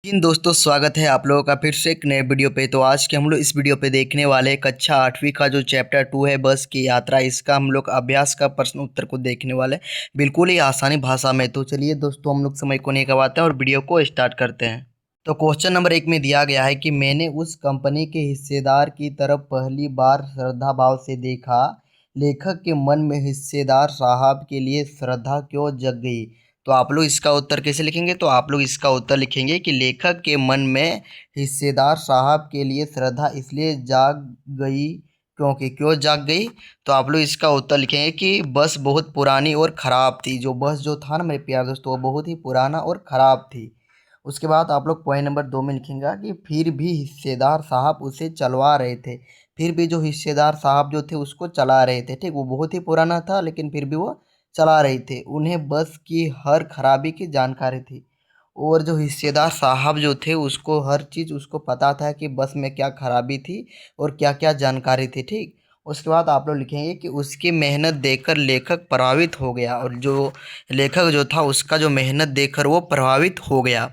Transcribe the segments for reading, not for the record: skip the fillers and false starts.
जी दोस्तों, स्वागत है आप लोगों का फिर से एक नए वीडियो पे। तो आज के हम लोग इस वीडियो पे देखने वाले कक्षा 8वीं का जो चैप्टर 2 है बस की यात्रा, इसका हम लोग अभ्यास का प्रश्न उत्तर को देखने वाले बिल्कुल ही आसानी भाषा में। तो चलिए दोस्तों, हम लोग समय को नहीं गवाते हैं और वीडियो को स्टार्ट करते हैं। तो क्वेश्चन नंबर 1 में दिया गया है कि मैंने उस कंपनी के हिस्सेदार की तरफ पहली बार श्रद्धा भाव से देखा, लेखक के मन में हिस्सेदार साहब के लिए श्रद्धा क्यों जग गई। तो आप लोग इसका उत्तर कैसे लिखेंगे? तो आप लोग इसका उत्तर लिखेंगे कि लेखक के मन में हिस्सेदार साहब के लिए श्रद्धा इसलिए जाग गई क्योंकि क्यों जाग गई। तो आप लोग इसका उत्तर लिखेंगे कि बस बहुत पुरानी और ख़राब थी। जो बस जो था ना मेरे प्यारे दोस्तों, वो बहुत ही पुराना और ख़राब थी। उसके बाद आप लोग पॉइंट नंबर 2 में लिखेंगे कि फिर भी हिस्सेदार साहब उसे चलवा रहे थे। फिर भी जो हिस्सेदार साहब जो थे उसको चला रहे थे, ठीक। वो बहुत ही पुराना था लेकिन फिर भी वो चला रहे थे। उन्हें बस की हर खराबी की जानकारी थी और जो हिस्सेदार साहब जो थे उसको हर चीज़ उसको पता था कि बस में क्या खराबी थी और क्या क्या जानकारी थी, ठीक। उसके बाद आप लोग लिखेंगे कि उसकी मेहनत देखकर लेखक प्रभावित हो गया, और जो लेखक जो था उसका जो मेहनत देखकर वो प्रभावित हो गया।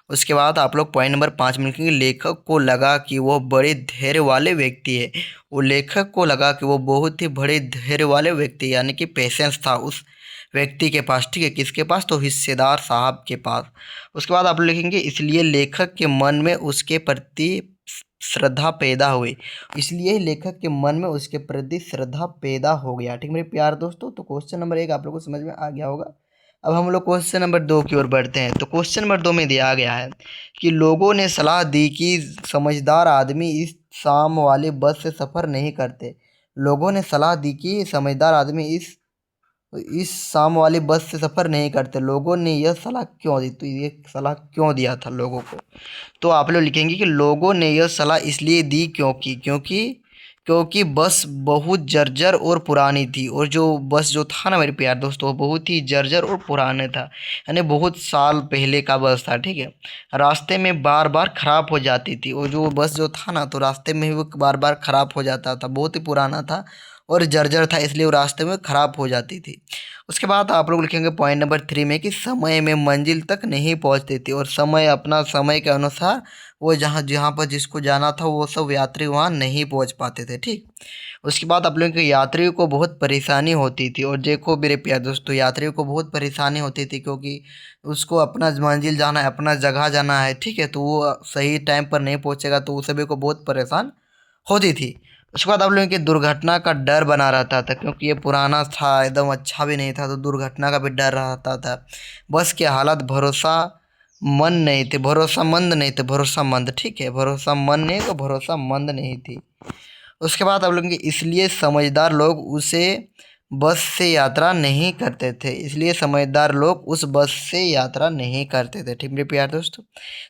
उसके बाद आप लोग पॉइंट नंबर 5 में लिखेंगे लेखक को लगा कि वो बड़े धैर्य वाले व्यक्ति है। वो लेखक को लगा कि वो बहुत ही बड़े धैर्य वाले व्यक्ति, यानी कि पेशेंस था उस व्यक्ति के पास, ठीक है। किसके पास? तो हिस्सेदार साहब के पास। उसके बाद आप लिखेंगे इसलिए लेखक के मन में उसके प्रति श्रद्धा पैदा हुई। इसलिए लेखक के मन में उसके प्रति श्रद्धा पैदा हो गया, ठीक मेरे प्यार दोस्तों। तो क्वेश्चन नंबर 1 आप लोगों को समझ में आ गया होगा। अब हम लोग क्वेश्चन नंबर 2 की ओर बढ़ते हैं। तो क्वेश्चन नंबर 2 में दिया गया है कि लोगों ने सलाह दी कि समझदार आदमी इस शाम वाले बस से सफ़र नहीं करते। लोगों ने सलाह दी कि समझदार आदमी इस शाम वाली बस से सफ़र नहीं करते। लोगों ने यह सलाह क्यों दी? तो ये सलाह क्यों दिया था लोगों को? तो आप लोग लिखेंगे कि लोगों ने यह सलाह इसलिए दी क्योंकि बस बहुत जर्जर और पुरानी थी। और जो बस जो था ना मेरे प्यार दोस्तों, वो बहुत ही जर्जर और पुराने था, यानी बहुत साल पहले का बस था, ठीक है। रास्ते में बार बार ख़राब हो जाती थी। और जो बस जो था ना, तो रास्ते में ही वो बार बार ख़राब हो जाता था, बहुत ही पुराना था और जर्जर था, इसलिए वो रास्ते में ख़राब हो जाती थी। उसके बाद आप लोग लिखेंगे पॉइंट नंबर 3 में कि समय में मंजिल तक नहीं पहुंचती थी। और समय अपना समय के अनुसार वो जहाँ जहाँ पर जिसको जाना था वो सब यात्री वहाँ नहीं पहुंच पाते थे, ठीक। उसके बाद आप लोगों के यात्रियों को बहुत परेशानी होती थी। और देखो मेरे प्यारे दोस्तों, यात्रियों को बहुत परेशानी होती थी क्योंकि उसको अपना मंजिल जाना है, अपना जगह जाना है, ठीक है। तो वो सही टाइम पर नहीं पहुँचेगा तो वो सभी को बहुत परेशान होती थी। उसके बाद आप लोगों की दुर्घटना का डर बना रहता था क्योंकि ये पुराना था, एकदम अच्छा भी नहीं था, तो दुर्घटना का भी डर रहता था। बस की हालत भरोसामंद नहीं थे, भरोसामंद, ठीक है। भरोसामंद नहीं तो भरोसामंद नहीं थी। उसके बाद आप लोगों की इसलिए समझदार लोग उसे बस से यात्रा नहीं करते थे। इसलिए समझदार लोग उस बस से यात्रा नहीं करते थे, ठीक मेरे प्यारे दोस्तों।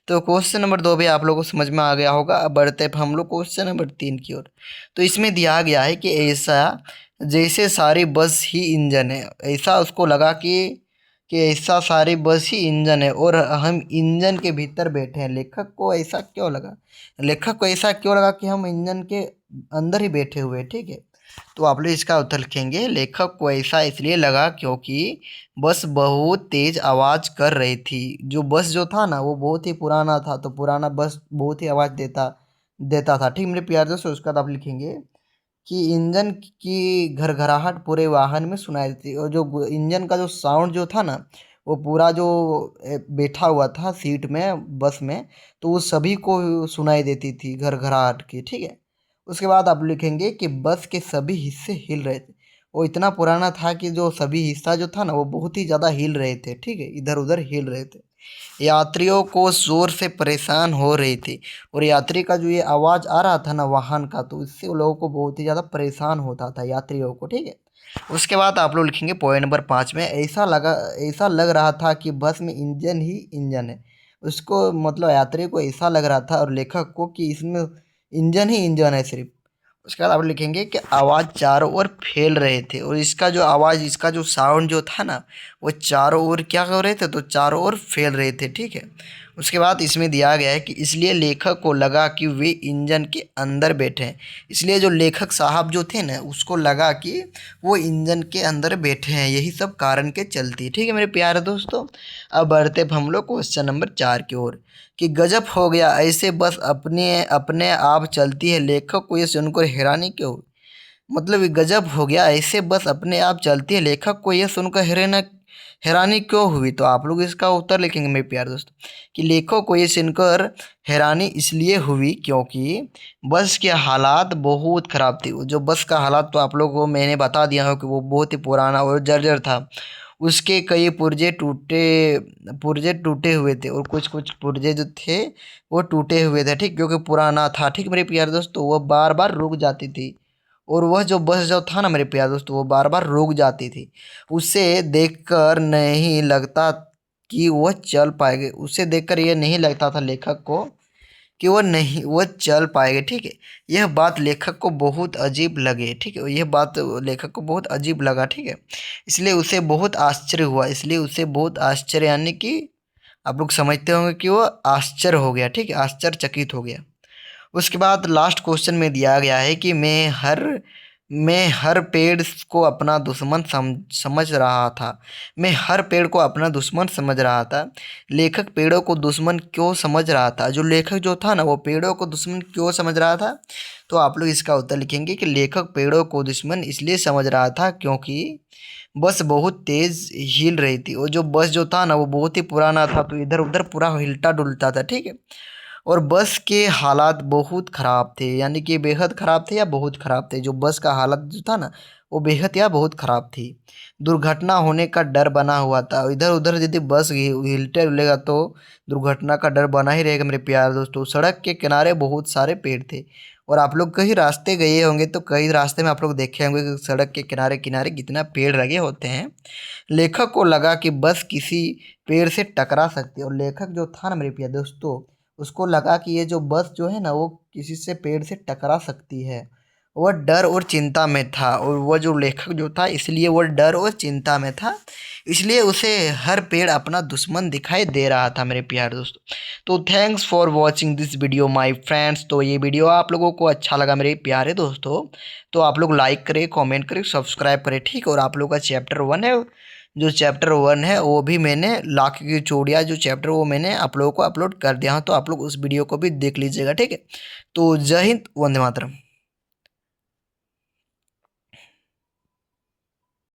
तो क्वेश्चन नंबर 2 भी आप लोगों को समझ में आ गया होगा। अब बढ़ते हैं हम लोग क्वेश्चन नंबर 3 की ओर। तो इसमें दिया गया है कि ऐसा जैसे सारी बस ही इंजन है। ऐसा उसको लगा कि ऐसा सारी बस ही इंजन है और हम इंजन के भीतर बैठे हैं। लेखक को ऐसा क्यों लगा? लेखक को ऐसा क्यों लगा कि हम इंजन के अंदर ही बैठे हुए हैं, ठीक है। तो आप लोग इसका उत्तर लिखेंगे लेखक को ऐसा इसलिए लगा क्योंकि बस बहुत तेज़ आवाज़ कर रही थी। जो बस जो था ना वो बहुत ही पुराना था, तो पुराना बस बहुत ही आवाज़ देता देता था, ठीक मेरे प्यार दोस्तों। उसके बाद आप लिखेंगे कि इंजन की घरघराहट पूरे वाहन में सुनाई देती। और जो इंजन का जो साउंड जो था ना, वो पूरा जो बैठा हुआ था सीट में बस में, तो वो सभी को सुनाई देती थी घरघराहट की, ठीक है। उसके बाद आप लिखेंगे कि बस के सभी हिस्से हिल रहे थे। वो इतना पुराना था कि जो सभी हिस्सा जो था ना वो बहुत ही ज़्यादा हिल रहे थे, ठीक है, इधर उधर हिल रहे थे। यात्रियों को ज़ोर से परेशान हो रही थी। और यात्री का जो ये आवाज़ आ रहा था ना वाहन का, तो इससे वो लोगों को बहुत ही ज़्यादा परेशान होता था यात्रियों को, ठीक है। उसके बाद आप लोग लिखेंगे पॉइंट नंबर 5 में ऐसा लग रहा था कि बस में इंजन ही इंजन है। उसको मतलब यात्री को ऐसा लग रहा था और लेखक को कि इसमें इंजन ही इंजन है सिर्फ। उसके बाद आप लिखेंगे कि आवाज़ चारों ओर फैल रहे थे। और इसका जो आवाज़, इसका जो साउंड जो था ना, वो चारों ओर क्या कर रहे थे? तो चारों ओर फैल रहे थे, ठीक है। उसके बाद इसमें दिया गया है कि इसलिए लेखक को लगा कि वे इंजन के अंदर बैठे हैं। इसलिए जो लेखक साहब जो थे ना, उसको लगा कि वो इंजन के अंदर बैठे हैं, यही सब कारण के चलती। ठीक है मेरे प्यारे दोस्तों, अब बढ़ते हम लोग क्वेश्चन नंबर 4 की ओर कि गजब हो गया, ऐसे बस अपने अपने आप चलती है। लेखक को ये सुनकर हैरानी क्यों हुई? मतलब ये गजब हो गया, ऐसे बस अपने आप चलती है। लेखक को यह सुनकर हैरानी क्यों हुई? तो आप लोग इसका उत्तर लिखेंगे मेरे प्यारे दोस्तों कि लेखक को ये सुनकर हैरानी इसलिए हुई क्योंकि बस के हालात बहुत ख़राब थी। वो जो बस का हालात तो आप लोगों को मैंने बता दिया हो कि वो बहुत ही पुराना और जर्जर था। उसके कई पुर्जे टूटे हुए थे और कुछ कुछ पुर्जे जो थे वो टूटे हुए थे, ठीक, क्योंकि पुराना था। ठीक मेरे प्यारे दोस्तों, वो बार बार रुक जाती थी और वह जो बस जो था ना मेरे प्यारे दोस्तों, वो बार बार रुक जाती थी। उसे देखकर नहीं लगता कि वह चल पाएगी। उसे देखकर यह नहीं लगता था लेखक को कि वह चल पाएगी। ठीक है, यह बात लेखक को बहुत अजीब लगे। ठीक है, यह बात लेखक को बहुत अजीब लगा। ठीक है, इसलिए उसे बहुत आश्चर्य हुआ। इसलिए उसे बहुत आश्चर्य, यानी कि आप लोग समझते होंगे कि वह आश्चर्य हो गया। ठीक है, आश्चर्यचकित हो गया। उसके बाद लास्ट क्वेश्चन में दिया गया है कि मैं हर पेड़ को अपना दुश्मन समझ रहा था। मैं हर पेड़ को अपना दुश्मन समझ रहा था। लेखक पेड़ों को दुश्मन क्यों समझ रहा था? जो लेखक जो था ना, वो पेड़ों को दुश्मन क्यों समझ रहा था? तो आप लोग इसका उत्तर लिखेंगे कि लेखक पेड़ों को दुश्मन इसलिए समझ रहा था क्योंकि बस बहुत तेज़ हिल रही थी। और जो बस जो था ना, वो बहुत ही पुराना था, तो इधर उधर पूरा हिलता डुलता था। ठीक है, और बस के हालात बहुत ख़राब थे, यानी कि बेहद ख़राब थे या बहुत ख़राब थे। जो बस का हालत जो था ना, वो बेहद या बहुत ख़राब थी। दुर्घटना होने का डर बना हुआ था। इधर उधर यदि बस हिलते डुलेगा तो दुर्घटना का डर बना ही रहेगा मेरे प्यारे दोस्तों। सड़क के किनारे बहुत सारे पेड़ थे। और आप लोग कहीं रास्ते गए होंगे तो कई रास्ते में आप लोग देखे होंगे कि सड़क के किनारे किनारे कितना पेड़ लगे होते हैं। लेखक को लगा कि बस किसी पेड़ से टकरा सकती है। और लेखक जो था ना मेरे प्यारे दोस्तों, उसको लगा कि ये जो बस जो है ना, वो किसी से पेड़ से टकरा सकती है। वह डर और चिंता में था। और वह जो लेखक जो था, इसलिए वह डर और चिंता में था, इसलिए उसे हर पेड़ अपना दुश्मन दिखाई दे रहा था मेरे प्यारे दोस्तों। तो thanks for watching this video my friends. तो ये वीडियो आप लोगों को अच्छा लगा मेरे प्यारे दोस्तों, तो आप लोग लाइक करें, कमेंट करें, सब्सक्राइब करें। ठीक, और आप लोग का चैप्टर 1 है, जो चैप्टर 1 है वो भी मैंने लाख की चूड़ियाँ जो चैप्टर, वो मैंने आप लोगों को अपलोड कर दिया हूँ, तो आप लोग उस वीडियो को भी देख लीजिएगा। ठीक है, तो जय हिंद, वंदे मातरम।